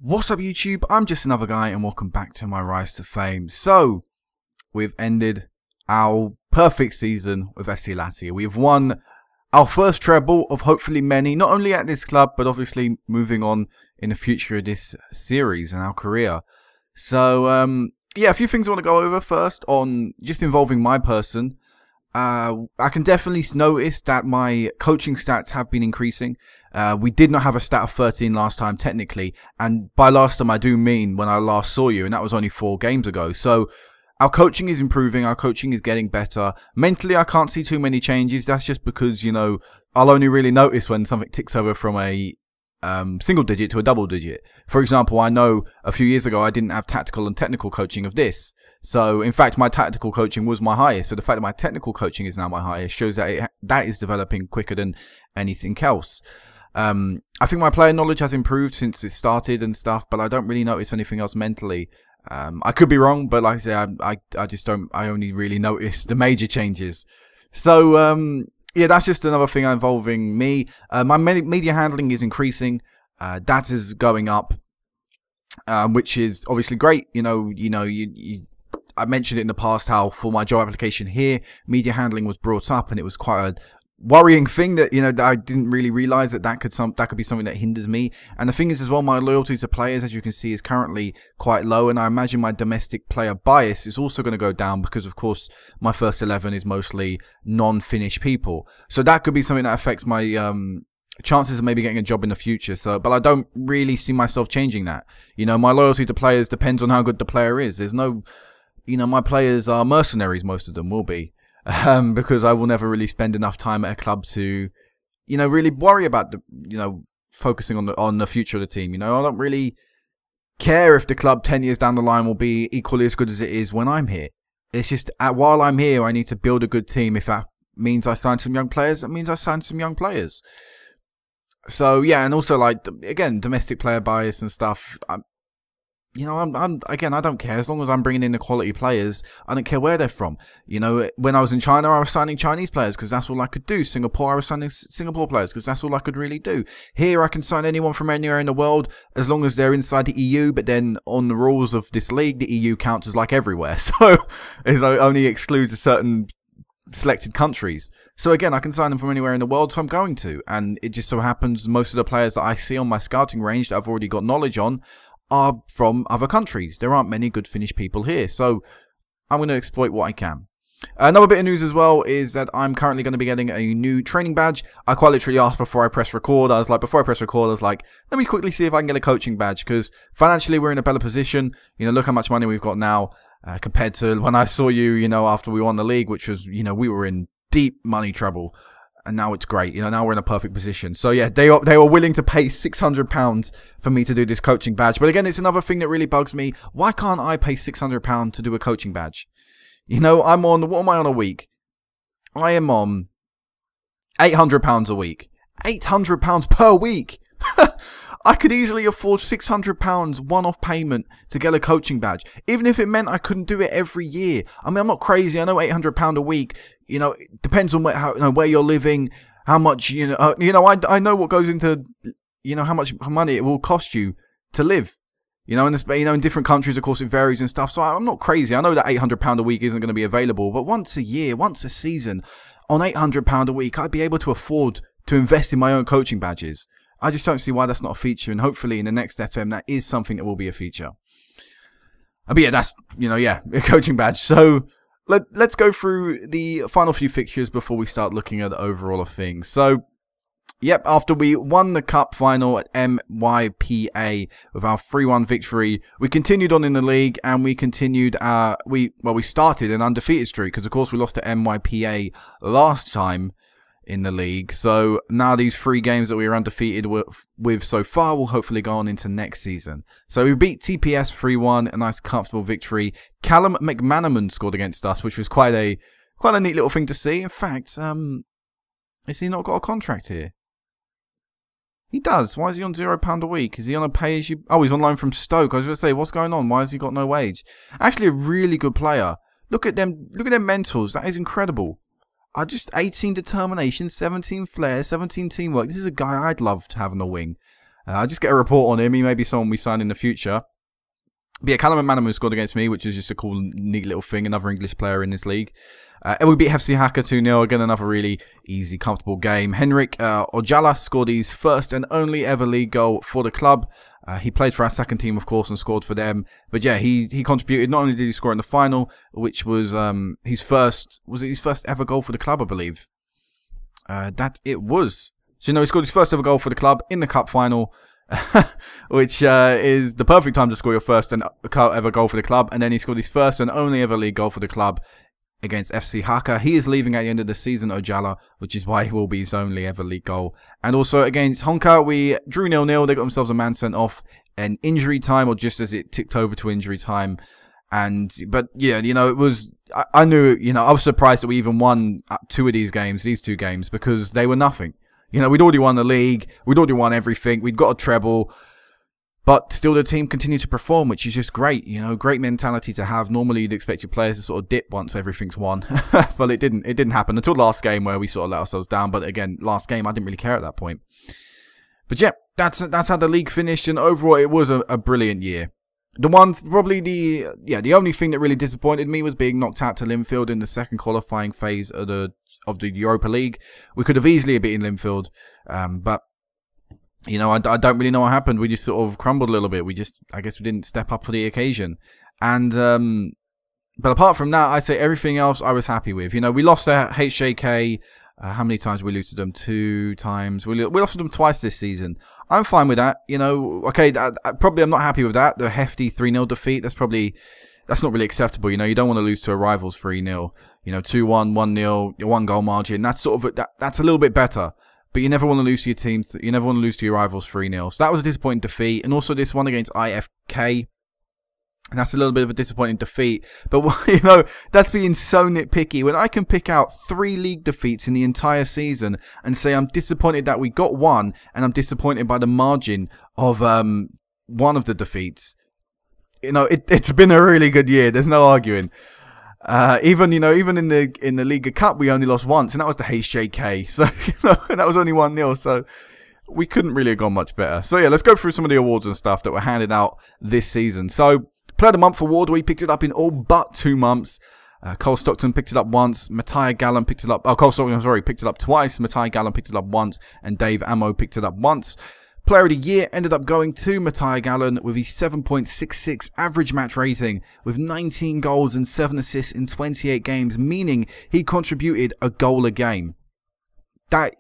What's up YouTube? I'm just another guy and welcome back to my rise to fame. So, we've ended our perfect season with SC Latvia. We've won our first treble of hopefully many, not only at this club, but obviously moving on in the future of this series and our career. So, yeah, a few things I want to go over first on just involving my person. I can definitely notice that my coaching stats have been increasing. We did not have a stat of 13 last time technically, and by last time I do mean when I last saw you, and that was only 4 games ago. So our coaching is improving, our coaching is getting better. Mentally I can't see too many changes. That's just because, you know, I'll only really notice when something ticks over from a single digit to a double digit. For example, I know a few years ago I didn't have tactical and technical coaching of this. So, in fact, my tactical coaching was my highest. So the fact that my technical coaching is now my highest shows that that is developing quicker than anything else. I think my player knowledge has improved since it started and stuff, but I don't really notice anything else mentally. I could be wrong, but like I say, I just don't. I only really notice the major changes. So, yeah, that's just another thing involving me. My media handling is increasing. That is going up, which is obviously great. I mentioned it in the past how for my job application here, media handling was brought up, and it was quite a worrying thing that, you know, that I didn't really realize that could be something that hinders me. And the thing is as well, my loyalty to players, as you can see, is currently quite low, and I imagine my domestic player bias is also going to go down because, of course, my first 11 is mostly non-Finnish people. So that could be something that affects my chances of maybe getting a job in the future. So, but I don't really see myself changing that. You know, my loyalty to players depends on how good the player is. There's no, you know, my players are mercenaries, most of them will be. Because I will never really spend enough time at a club to, you know, really worry about the, you know, focusing on the future of the team. You know, I don't really care if the club 10 years down the line will be equally as good as it is when I'm here. It's just while I'm here, I need to build a good team. If that means I sign some young players, that means I sign some young players. So yeah, and also like again, domestic player bias and stuff. You know, again, I don't care as long as I'm bringing in the quality players. I don't care where they're from. You know, when I was in China, I was signing Chinese players because that's all I could do. Singapore, I was signing Singapore players because that's all I could really do. Here, I can sign anyone from anywhere in the world as long as they're inside the EU. But then, on the rules of this league, the EU counts as like everywhere, so it only excludes a certain selected countries. So again, I can sign them from anywhere in the world, so I'm going to. And it just so happens most of the players that I see on my scouting range that I've already got knowledge on are from other countries. There aren't many good Finnish people here, so I'm going to exploit what I can. Another bit of news as well is that I'm currently going to be getting a new training badge. I quite literally asked before I press record. I was like, let me quickly see if I can get a coaching badge, because financially we're in a better position. You know, look how much money we've got now compared to when I saw you, you know, after we won the league, which was, you know, we were in deep money trouble. And now it's great. You know, now we're in a perfect position. So yeah, they were willing to pay £600 for me to do this coaching badge. But again, it's another thing that really bugs me. Why can't I pay £600 to do a coaching badge? You know, I'm on, what am I on a week? I am on £800 a week. £800 per week. I could easily afford £600 one-off payment to get a coaching badge, even if it meant I couldn't do it every year. I mean, I'm not crazy. I know £800 a week, you know, it depends on where you're living, how much, I know what goes into, you know, how much money it will cost you to live. You know, in different countries, of course, it varies and stuff. So I'm not crazy. I know that £800 a week isn't going to be available, but once a year, once a season, on £800 a week, I'd be able to afford to invest in my own coaching badges. I just don't see why that's not a feature, and hopefully in the next FM that is something that will be a feature. But yeah, that's, you know, yeah, a coaching badge. So let's go through the final few fixtures before we start looking at the overall of things. So, yep, after we won the cup final at MYPA with our 3-1 victory, we continued on in the league, and we continued we started an undefeated streak, because of course we lost to MYPA last time in the league. So now these 3 games that we are undefeated with so far will hopefully go on into next season. So we beat TPS 3-1, a nice comfortable victory. Callum McManaman scored against us, which was quite a neat little thing to see. In fact, has he not got a contract here? He does. Why is he on £0 a week? Is he on a pay as you... Oh, he's on loan from Stoke. I was going to say, what's going on? Why has he got no wage? Actually, a really good player. Look at them. Look at their mentals. That is incredible. 18 determination, 17 flair, 17 teamwork. This is a guy I'd love to have on the wing. I just get a report on him. He may be someone we sign in the future. But yeah, Callum McManaman scored against me, which is just a cool, neat little thing. Another English player in this league. And we beat FC Haka 2-0. Again, another really easy, comfortable game. Henrik Ojala scored his first and only ever league goal for the club. He played for our second team, of course, and scored for them. But yeah, he contributed. Not only did he score in the final, which was his first ever goal for the club, I believe. That it was. So, he scored his first ever goal for the club in the cup final. Which is the perfect time to score your first and ever goal for the club. And then he scored his first and only ever league goal for the club against FC Haka. He is leaving at the end of the season, Ojala, which is why he will be his only ever league goal. And also against Honka, we drew 0-0. They got themselves a man sent off in injury time, or just as it ticked over to injury time. But yeah, it was, I knew, I was surprised that we even won these two games, because they were nothing. We'd already won the league. We'd already won everything. We'd got a treble. But still the team continued to perform, which is just great. Great mentality to have. Normally you'd expect your players to sort of dip once everything's won. But it didn't happen until the last game, where we sort of let ourselves down. But again, last game, I didn't really care at that point. But yeah, that's how the league finished. And overall, it was a brilliant year. The only thing that really disappointed me was being knocked out to Linfield in the second qualifying phase of the Europa League. We could have easily beaten Linfield, but I don't really know what happened. We just sort of crumbled a little bit. I guess we didn't step up for the occasion. And but apart from that, I'd say everything else I was happy with. We lost to HJK. How many times did we lose to them? 2 times. We lost to them twice this season. I'm fine with that. Okay, probably I'm not happy with that. The hefty 3-0 defeat, that's not really acceptable. You don't want to lose to a rival's 3-0. 2-1, 1-0, 1-goal margin. That's sort of that's a little bit better. But you never want to lose to your team. You never want to lose to your rivals 3-0. So that was a disappointing defeat. And also this one against IFK. And that's a little bit of a disappointing defeat. But, that's being so nitpicky. When I can pick out 3 league defeats in the entire season and say I'm disappointed that we got one, and I'm disappointed by the margin of one of the defeats. It's been a really good year. There's no arguing. Even in the Liga Cup, we only lost once, and that was to HJK. So, and that was only 1-0. So, we couldn't really have gone much better. So, yeah, let's go through some of the awards and stuff that were handed out this season. So, Player of the Month award, we picked it up in all but 2 months. Cole Stockton picked it up once. Matthias Gallen picked it up. Oh, Cole Stockton, sorry, picked it up twice. Matthias Gallen picked it up once, and Dave Ammo picked it up once. Player of the Year ended up going to Matthias Gallen with his 7.66 average match rating, with 19 goals and 7 assists in 28 games, meaning he contributed a goal a game. That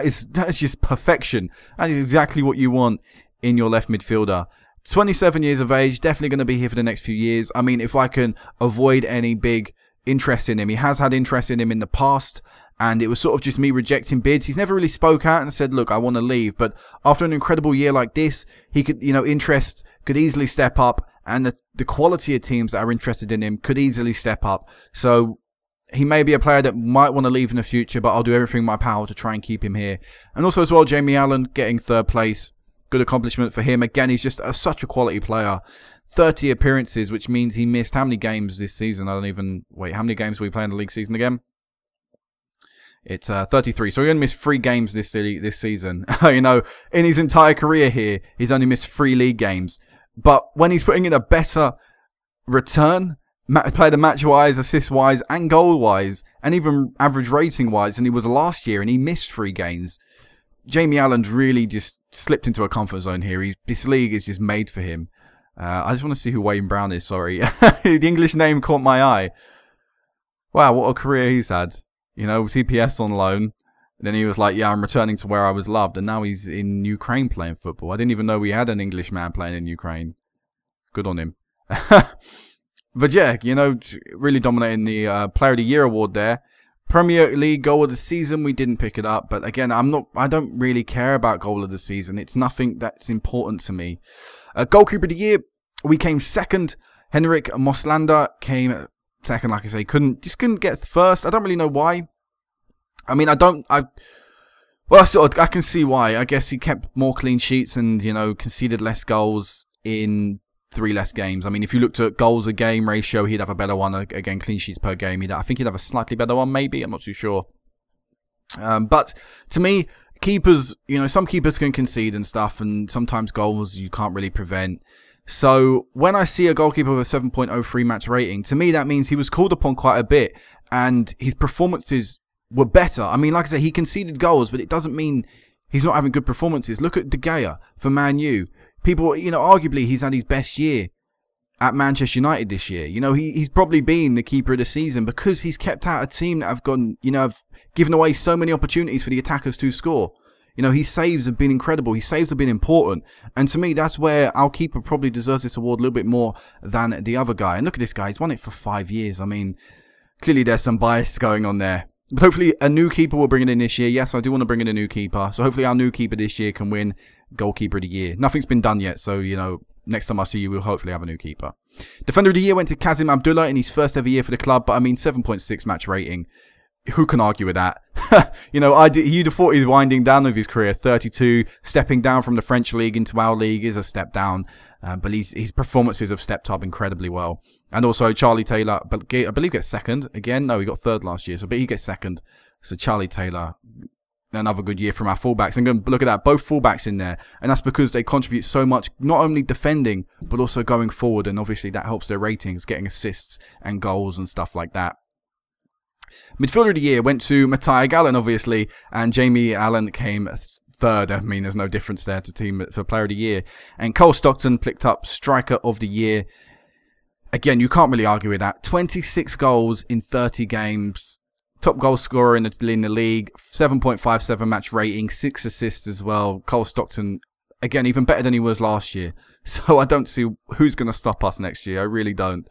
is just perfection. That is exactly what you want in your left midfielder. 27 years of age, definitely going to be here for the next few years. I mean, if I can avoid any big interest in him. He has had interest in him in the past, and it was sort of just me rejecting bids. He's never really spoke out and said, look, I want to leave. But after an incredible year like this, he could, interest could easily step up, and the quality of teams that are interested in him could easily step up. So he may be a player that might want to leave in the future, but I'll do everything in my power to try and keep him here. And also as well, Jamie Allen getting 3rd place. Good accomplishment for him. Again, he's just such a quality player. 30 appearances, which means he missed how many games this season? I don't even... Wait, how many games will we play in the league season again? It's 33. So he only missed 3 games this season. In his entire career here, he's only missed 3 league games. But when he's putting in a better return, play the match-wise, assist-wise, and goal-wise, and even average rating-wise than he was last year, and he missed 3 games, Jamie Allen's really just slipped into a comfort zone here. This league is just made for him. I just want to see who Wayne Brown is, sorry. The English name caught my eye. Wow, what a career he's had. TPS on loan. And then he was like, yeah, I'm returning to where I was loved. And now he's in Ukraine playing football. I didn't even know we had an English man playing in Ukraine. Good on him. But yeah, really dominating the Player of the Year award there. Premier League Goal of the Season, we didn't pick it up. But again, I don't really care about Goal of the Season. It's nothing that's important to me. Goalkeeper of the Year, we came 2nd. Henrik Moslander came 2nd, like I say. Just couldn't get 1st. I don't really know why. I mean, I can see why. I guess he kept more clean sheets and, conceded less goals in 3 less games. I mean, if you looked at goals a game ratio, he'd have a better one. Again, clean sheets per game. I think he'd have a slightly better one, maybe. I'm not too sure. But to me, keepers, you know, some keepers can concede and stuff, and sometimes goals you can't really prevent. So when I see a goalkeeper with a 7.03 match rating, to me that means he was called upon quite a bit and his performances were better. I mean, like I said, he conceded goals, but it doesn't mean he's not having good performances. Look at De Gea for Man U. People, you know, arguably he's had his best year at Manchester United this year. You know, he's probably been the keeper of the season because he's kept out a team that have gone, you know, have given away so many opportunities for the attackers to score. You know, his saves have been incredible. His saves have been important. And to me, that's where our keeper probably deserves this award a little bit more than the other guy. And look at this guy. He's won it for 5 years. I mean, clearly there's some bias going on there. But hopefully a new keeper will bring it in this year. Yes, I do want to bring in a new keeper. So hopefully our new keeper this year can win Goalkeeper of the Year. Nothing's been done yet. So, you know, next time I see you, we'll hopefully have a new keeper. Defender of the Year went to Kazim Abdullah in his first ever year for the club. But I mean, 7.6 match rating. Who can argue with that? You know, you'd have thought he's winding down with his career. 32, stepping down from the French league into our league is a step down. But his performances have stepped up incredibly well. And also Charlie Taylor, I believe, gets second. Again, no, he got third last year, but he gets second. So Charlie Taylor, another good year from our fullbacks. And look at that, both fullbacks in there. And that's because they contribute so much, not only defending, but also going forward. And obviously that helps their ratings, getting assists and goals and stuff like that. Midfielder of the Year went to Matthias Gallen, obviously, and Jamie Allen came third. I mean, there's no difference there to team for Player of the Year. And Cole Stockton picked up Striker of the Year. Again, you can't really argue with that. 26 goals in 30 games. Top goal scorer in the league. 7.57 match rating. 6 assists as well. Cole Stockton, again, even better than he was last year. So I don't see who's going to stop us next year. I really don't.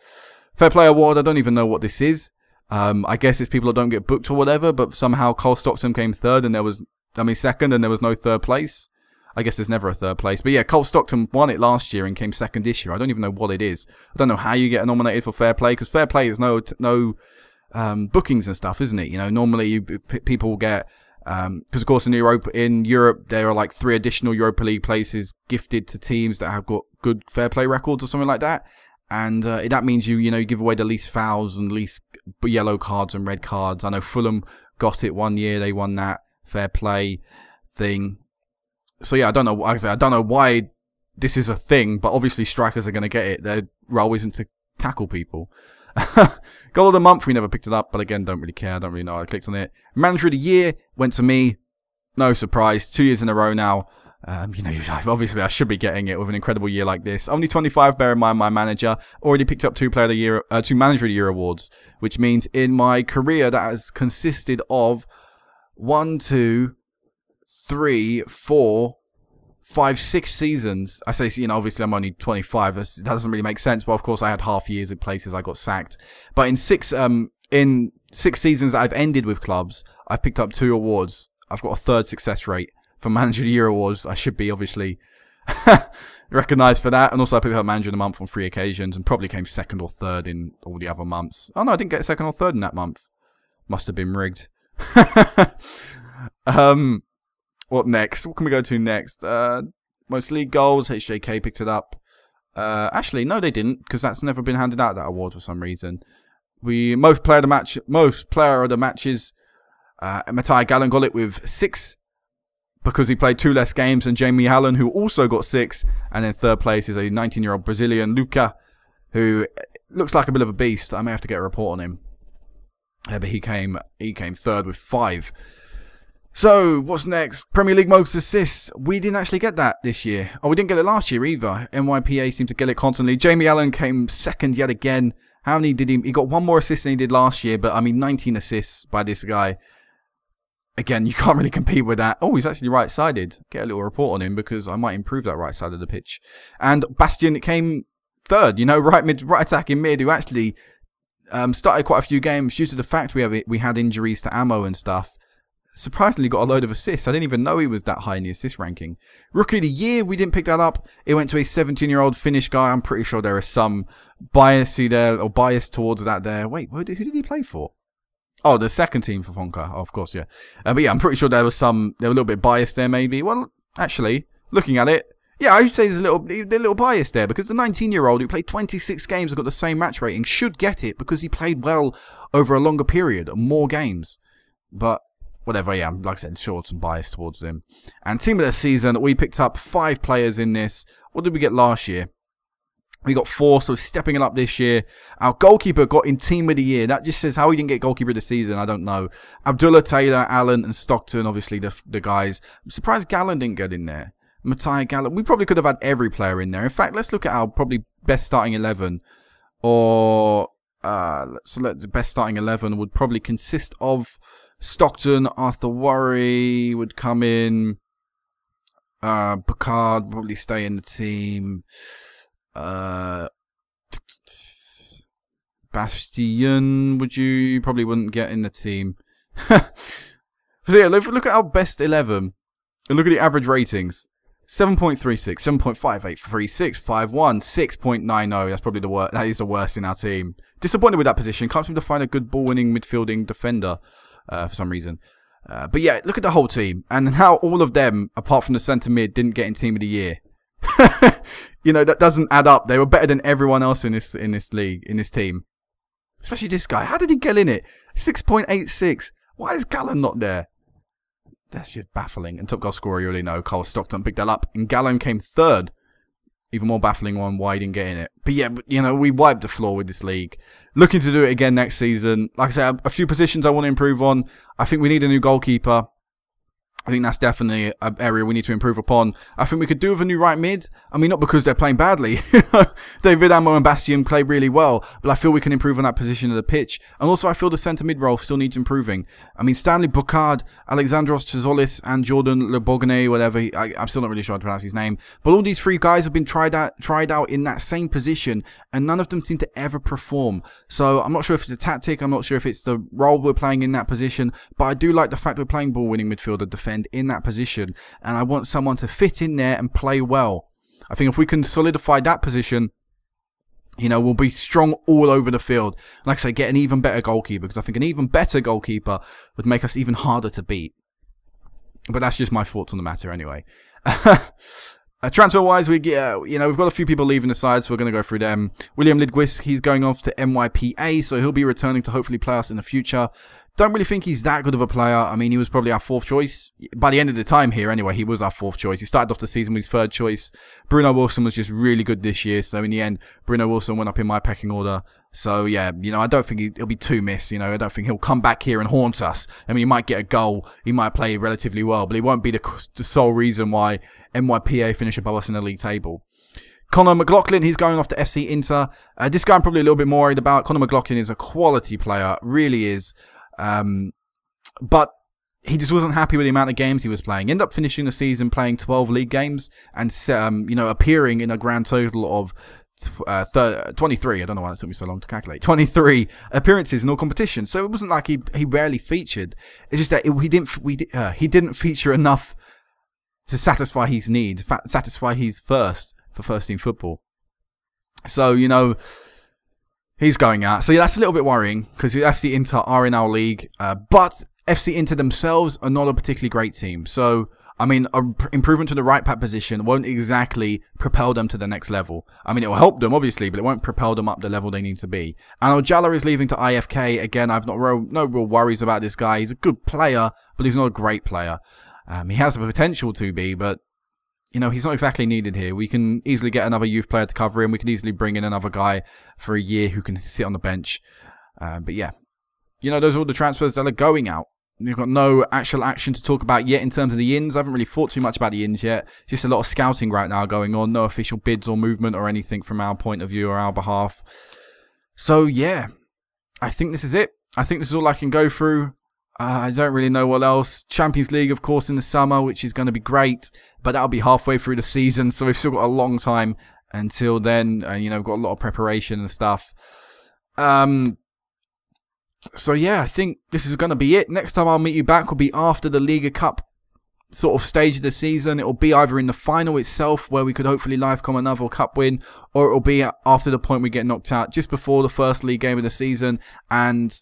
Fair Play Award, I don't even know what this is. I guess it's people that don't get booked or whatever, but somehow Cole Stockton came third and second, and there was no third place. I guess there's never a third place. But yeah, Cole Stockton won it last year and came second this year. I don't even know what it is. I don't know how you get nominated for Fair Play, because Fair Play is no bookings and stuff, isn't it? You know, normally people get, because of course in Europe there are like 3 additional Europa League places gifted to teams that have got good Fair Play records or something like that. And that means you give away the least fouls and least yellow cards and red cards. I know Fulham got it one year; they won that Fair Play thing. So yeah, I don't know. Like I say, I don't know why this is a thing, but obviously strikers are going to get it. Their role isn't to tackle people. Goal of the Month, we never picked it up, but again, don't really care. I don't really know. I clicked on it. Manager of the Year went to me. No surprise. 2 years in a row now. You know, obviously I should be getting it with an incredible year like this. Only 25, bear in mind my manager. Already picked up 2 Manager of the Year awards, which means in my career that has consisted of 1, 2, 3, 4, 5, 6 seasons. I say, you know, obviously I'm only 25. That doesn't really make sense, but of course I had half years in places I got sacked. But in 6 seasons that I've ended with clubs, I've picked up 2 awards. I've got a 3rd success rate for Manager of the Year awards. I should be obviously recognised for that. And also I picked up Manager of the Month on 3 occasions and probably came 2nd or 3rd in all the other months. Oh no, I didn't get 2nd or 3rd in that month. Must have been rigged. What next? What can we go to next? Most league goals. HJK picked it up. Actually, no, they didn't, because that's never been handed out, that award, for some reason. Most player of the matches. Matthias Gallen got it with 6. Because he played 2 less games than Jamie Allen, who also got 6. And in 3rd place is a 19-year-old Brazilian, Luca, who looks like a bit of a beast. I may have to get a report on him. But he came 3rd with 5. So, what's next? Premier League most assists. We didn't actually get that this year. Oh, we didn't get it last year either. NYPA seemed to get it constantly. Jamie Allen came 2nd yet again. How many did he got 1 more assist than he did last year, but I mean 19 assists by this guy. Again, you can't really compete with that. Oh, he's actually right-sided. Get a little report on him because I might improve that right side of the pitch. And Bastian came 3rd. You know, right attacking mid, who actually started quite a few games due to the fact we had injuries to Ammo and stuff. Surprisingly got a load of assists. I didn't even know he was that high in the assist ranking. Rookie of the Year, we didn't pick that up. It went to a 17-year-old Finnish guy. I'm pretty sure there is some bias towards that there. Wait, who did he play for? Oh, the 2nd team for Fonka. Oh, of course, yeah. But yeah, I'm pretty sure they were a little bit biased there, maybe. Well, actually, looking at it, yeah, I would say there's a little bias there, because the 19-year-old who played 26 games and got the same match rating should get it because he played well over a longer period, more games. But whatever, yeah, like I said, sure, some bias towards him. And team of the season, we picked up 5 players in this. What did we get last year? We got 4, so stepping it up this year. Our goalkeeper got in team of the year. That just says how he didn't get goalkeeper of the season, I don't know. Abdullah, Taylor, Allen, and Stockton, obviously the guys. I'm surprised Gallen didn't get in there. Matthias Gallen. We probably could have had every player in there. In fact, let's look at our probably best starting 11. Or, the best starting 11 would probably consist of Stockton, Arthur Worry would come in. Picard probably stay in the team. Bastion, you probably wouldn't get in the team. So yeah, look at our best 11 and look at the average ratings. 7.36, 7.58, 36, 51, 6.90. That's probably the worst. That is the worst in our team. Disappointed with that position. Can't seem to find a good ball-winning midfielding defender for some reason. But yeah, look at the whole team and how all of them, apart from the centre mid, didn't get in team of the year. You know, that doesn't add up. They were better than everyone else in this league, in this team. Especially this guy. How did he get in it? 6.86. Why is Gallen not there? That's just baffling. And top goal scorer, you already know, Cole Stockton picked that up. And Gallen came 3rd. Even more baffling one, why he didn't get in it. But yeah, you know, we wiped the floor with this league. Looking to do it again next season. Like I said, a few positions I want to improve on. I think we need a new goalkeeper. I think that's definitely an area we need to improve upon. I think we could do with a new right mid. I mean, not because they're playing badly. David Amo and Bastion play really well, but I feel we can improve on that position of the pitch. And also, I feel the centre mid role still needs improving. I mean, Stanley Boucard, Alexandros Tzolis, and Jordan Le Bourgogne, whatever. I'm still not really sure how to pronounce his name. But all these 3 guys have been tried out in that same position, and none of them seem to ever perform. So I'm not sure if it's a tactic. I'm not sure if it's the role we're playing in that position. But I do like the fact we're playing ball-winning midfielder, defender in that position, and I want someone to fit in there and play well. I think if we can solidify that position, you know, we'll be strong all over the field. Like I say, get an even better goalkeeper, because I think an even better goalkeeper would make us even harder to beat. But that's just my thoughts on the matter anyway. Transfer-wise, we've got a few people leaving the side, so we're going to go through them. William Lidquist, he's going off to NYPA, so he'll be returning to hopefully play us in the future. Don't really think he's that good of a player. I mean, he was probably our 4th choice. By the end of the time here, anyway, he was our 4th choice. He started off the season with his 3rd choice. Bruno Wilson was just really good this year, so in the end, Bruno Wilson went up in my pecking order. So, yeah, you know, I don't think he'll be too missed, you know. I don't think he'll come back here and haunt us. I mean, he might get a goal. He might play relatively well, but he won't be the sole reason why NYPA finish above us in the league table. Connor McLaughlin, he's going off to FC Inter. This guy I'm probably a little bit more worried about. Connor McLaughlin is a quality player, really is. But he just wasn't happy with the amount of games he was playing. Ended up finishing the season playing 12 league games and, you know, appearing in a grand total of 23. I don't know why it took me so long to calculate. 23 appearances in all competitions. So it wasn't like he rarely featured. It's just that he didn't feature enough to satisfy his need, satisfy his thirst for first team football. So, you know, he's going out. So yeah, that's a little bit worrying because FC Inter are in our league, but FC Inter themselves are not a particularly great team. So, I mean, an improvement to the right back position won't exactly propel them to the next level. I mean, it will help them, obviously, but it won't propel them up the level they need to be. And Ojala is leaving to IFK. Again, I've no real worries about this guy. He's a good player, but he's not a great player. He has the potential to be, but, you know, he's not exactly needed here. We can easily get another youth player to cover him. We can easily bring in another guy for a year who can sit on the bench. But yeah, you know, those are all the transfers that are going out. We've got no actual action to talk about yet in terms of the ins. I haven't really thought too much about the ins yet. Just a lot of scouting right now going on. No official bids or movement or anything from our point of view or our behalf. So yeah, I think this is it. I think this is all I can go through. I don't really know what else. Champions League, of course, in the summer, which is going to be great. But that'll be halfway through the season. So we've still got a long time until then. And, you know, we've got a lot of preparation and stuff. So yeah, I think this is going to be it. Next time I'll meet you back will be after the Liga Cup sort of stage of the season. It will be either in the final itself, where we could hopefully live-com another cup win, or it will be after the point we get knocked out, just before the first league game of the season. And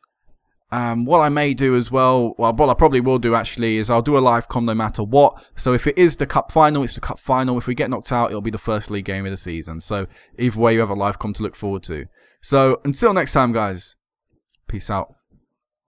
what I may do as well, what I probably will do actually, is I'll do a live-com no matter what. So if it is the cup final, it's the cup final. If we get knocked out, it'll be the first league game of the season. So either way, you have a live-com to look forward to. So until next time, guys. Peace out.